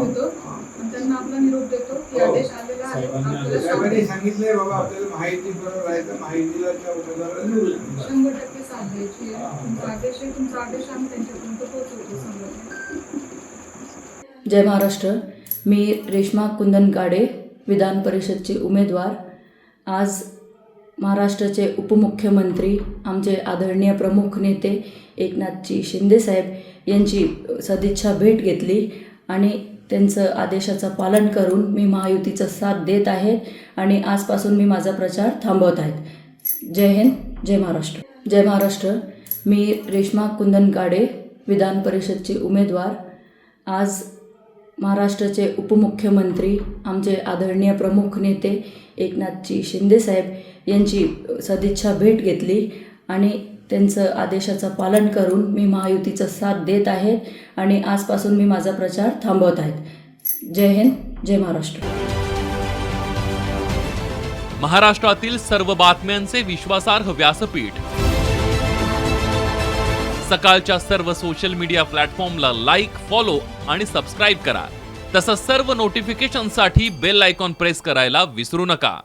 घेतो आणि त्यांना आपला निरोप देतो की आदेश आलेला आहे. आपल्याला साहेबांनी सांगितलंय बाबा आपल्याला माहिती बरोबर राहायचं, माहितीला त्या उमेदवाराला निवडून 100% साथ द्यायची आहे. तुमचा आदेश आहे, तुमचा आदेश आम्ही त्यांच्यापर्यंत पोहोचवतो समजा. जय महाराष्ट्र. मी रेश्मा कुंदन गाडे, विधान परिषदची उमेदवार. आज महाराष्ट्राचे उपमुख्यमंत्री आमचे आदरणीय प्रमुख नेते एकनाथजी शिंदेसाहेब यांची सदिच्छा भेट घेतली आणि त्यांचं आदेशाचं पालन करून मी महायुतीचा साथ देत आहे आणि आजपासून मी माझा प्रचार थांबवत आहे. जय हिंद, जय महाराष्ट्र. जय महाराष्ट्र. मी रेश्मा कुंदन गाडे, विधान परिषदची उमेदवार. आज महाराष्ट्राचे उपमुख्यमंत्री आमचे आदरणीय प्रमुख नेते एकनाथजी शिंदेसाहेब यांची सदिच्छा भेट घेतली आणि त्यांचं आदेशाचं पालन करून मी महायुतीचा साथ देत आहे आणि आजपासून मी माझा प्रचार थांबवत आहे. जय हिंद, जय महाराष्ट्र. महाराष्ट्रातील सर्व बातम्यांचे विश्वासार्ह व्यासपीठ. सकाळच्या सर्व सोशल मीडिया प्लॅटफॉर्मला लाईक, फॉलो आणि सबस्क्राईब करा. तसंच सर्व नोटिफिकेशनसाठी बेल आयकॉन प्रेस करायला विसरू नका.